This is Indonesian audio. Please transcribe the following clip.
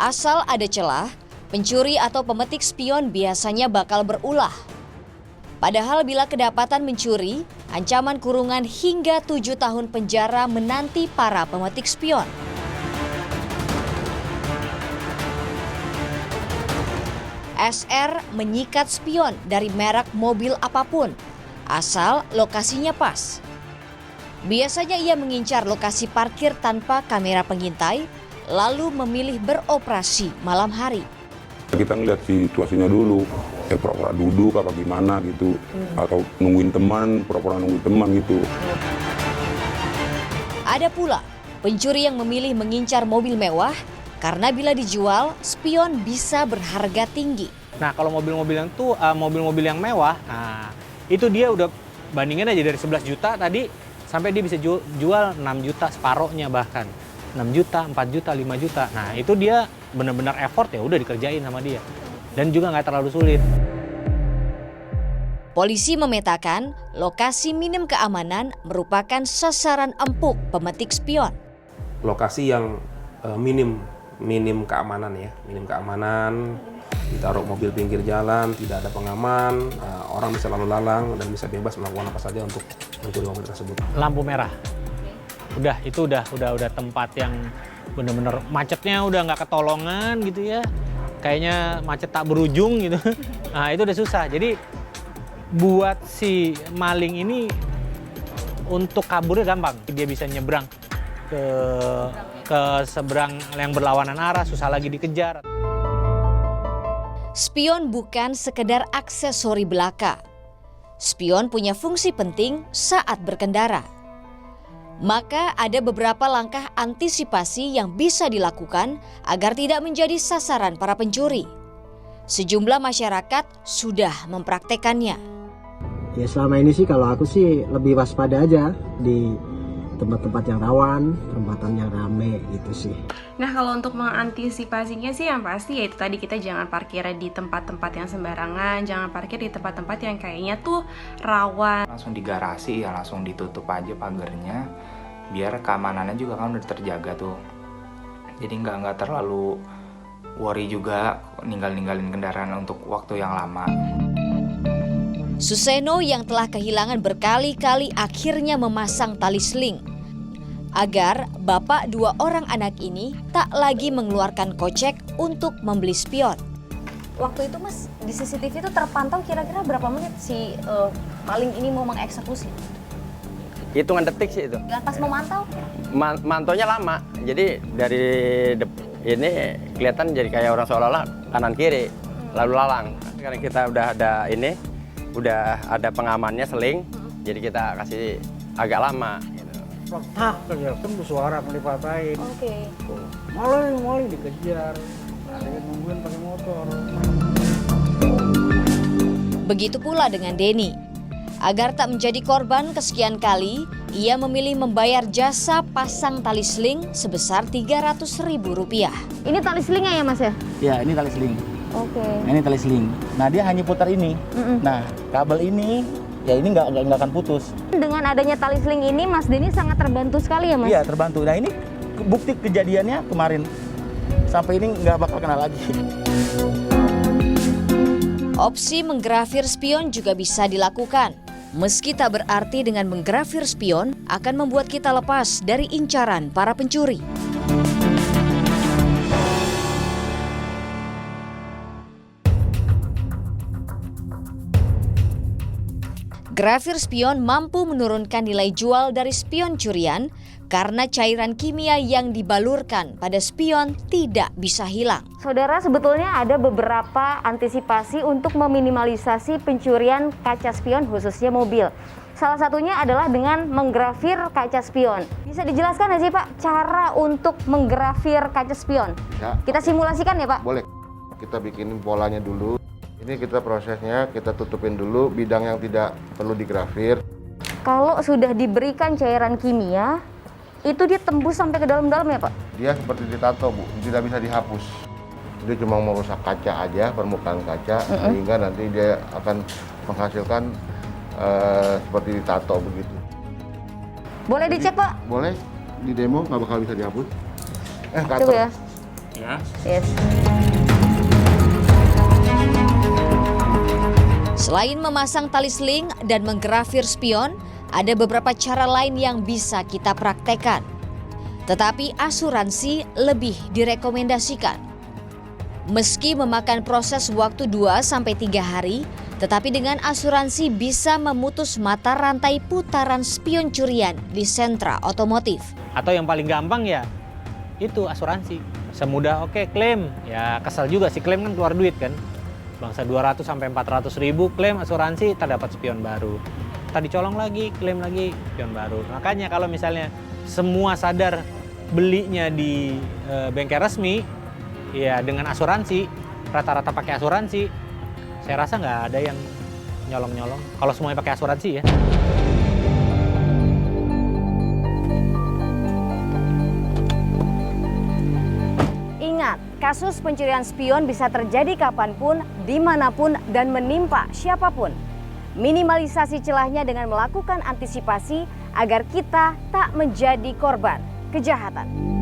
Asal ada celah, pencuri atau pemetik spion biasanya bakal berulah. Padahal bila kedapatan mencuri, ancaman kurungan hingga 7 tahun penjara menanti para pemetik spion. SR menyikat spion dari merek mobil apapun, asal lokasinya pas. Biasanya ia mengincar lokasi parkir tanpa kamera pengintai, lalu memilih beroperasi malam hari. Kita ngeliat situasinya dulu, pura-pura duduk apa gimana gitu, atau nungguin teman, pura-pura nungguin teman gitu. Ada pula pencuri yang memilih mengincar mobil mewah karena bila dijual, spion bisa berharga tinggi. Nah, kalau mobil-mobil yang tuh mobil-mobil yang mewah, nah itu dia udah bandingin aja dari 11 juta tadi sampai dia bisa jual 6 juta separohnya bahkan. 6 juta, 4 juta, 5 juta. Nah, itu dia benar-benar effort ya udah dikerjain sama dia. Dan juga nggak terlalu sulit. Polisi memetakan lokasi minim keamanan merupakan sasaran empuk pemetik spion. Lokasi yang minim keamanan ya, minim keamanan, ditaruh mobil pinggir jalan, tidak ada pengaman, orang bisa lalu lalang dan bisa bebas melakukan apa saja untuk mencuri mobil tersebut. Lampu merah. Itu udah tempat yang bener-bener macetnya udah nggak ketolongan gitu ya. Kayaknya macet tak berujung gitu. Nah, itu udah susah. Jadi buat si maling ini untuk kaburnya gampang. Dia bisa nyebrang ke seberang yang berlawanan arah, susah lagi dikejar. Spion bukan sekedar aksesori belaka. Spion punya fungsi penting saat berkendara. Maka ada beberapa langkah antisipasi yang bisa dilakukan agar tidak menjadi sasaran para pencuri. Sejumlah masyarakat sudah mempraktekannya. Ya selama ini sih kalau aku sih lebih waspada aja di tempat-tempat yang rawan, tempat yang rame gitu sih. Nah kalau untuk mengantisipasinya sih yang pasti yaitu tadi kita jangan parkir di tempat-tempat yang sembarangan, jangan parkir di tempat-tempat yang kayaknya tuh rawan. Langsung di garasi ya langsung ditutup aja pagarnya, biar keamanannya juga kan udah terjaga tuh. Jadi nggak terlalu worry juga ninggalin kendaraan untuk waktu yang lama. Suseno yang telah kehilangan berkali-kali akhirnya memasang tali seling agar bapak 2 orang anak ini tak lagi mengeluarkan kocek untuk membeli spion. Waktu itu Mas, di CCTV itu terpantau kira-kira berapa menit si maling ini mau mengeksekusi? Hitungan detik sih itu. Dan pas memantau? Mantaunya lama, jadi dari ini kelihatan jadi kayak orang seolah-olah kanan kiri lalu lalang. Karena kita udah ada pengamannya seling, jadi kita kasih agak lama. Gitu. Kan suara melipatahin. Oke. Maling dikejar, nungguin pakai motor. Begitu pula dengan Denny. Agar tak menjadi korban kesekian kali, ia memilih membayar jasa pasang tali seling sebesar Rp300.000. Ini tali selingnya ya Mas ya? Ya, ini tali seling. Oke. Nah, ini tali seling. Nah, dia hanya putar ini. Nah, kabel ini ya ini nggak akan putus. Dengan adanya tali seling ini Mas Denny sangat terbantu sekali ya Mas? Iya, terbantu. Nah, ini bukti kejadiannya kemarin. Sampai ini nggak bakal kena lagi. Opsi menggrafir spion juga bisa dilakukan. Meski tak berarti dengan menggrafir spion akan membuat kita lepas dari incaran para pencuri. Grafir spion mampu menurunkan nilai jual dari spion curian karena cairan kimia yang dibalurkan pada spion tidak bisa hilang. Saudara, sebetulnya ada beberapa antisipasi untuk meminimalisasi pencurian kaca spion khususnya mobil. Salah satunya adalah dengan menggrafir kaca spion. Bisa dijelaskan nggak sih Pak cara untuk menggrafir kaca spion? Ya. Kita simulasikan ya Pak? Boleh. Kita bikin polanya dulu. Ini kita prosesnya, kita tutupin dulu bidang yang tidak perlu digrafir. Kalau sudah diberikan cairan kimia, itu dia tembus sampai ke dalam-dalam ya Pak? Dia seperti ditato Bu, tidak bisa dihapus. Dia cuma merusak kaca aja, permukaan kaca, sehingga nanti dia akan menghasilkan seperti ditato begitu. Boleh dicek Pak? Boleh, di demo nggak bakal bisa dihapus. Coba ya. ya. Yes. Selain memasang tali seling dan menggrafir spion, ada beberapa cara lain yang bisa kita praktekkan. Tetapi asuransi lebih direkomendasikan. Meski memakan proses waktu 2-3 hari, tetapi dengan asuransi bisa memutus mata rantai putaran spion curian di sentra otomotif. Atau yang paling gampang ya, itu asuransi. Semudah oke klaim, ya kesal juga sih klaim kan keluar duit kan. Bangsa 200 sampai 400 ribu klaim asuransi, tak dapat spion baru. Tadi colong lagi, klaim lagi, spion baru. Makanya kalau misalnya semua sadar belinya di bengkel resmi, ya dengan asuransi, rata-rata pakai asuransi, saya rasa nggak ada yang nyolong-nyolong. Kalau semuanya pakai asuransi ya. Ingat, kasus pencurian spion bisa terjadi kapanpun, dimanapun, dan menimpa siapapun. Minimalisasi celahnya dengan melakukan antisipasi agar kita tak menjadi korban kejahatan.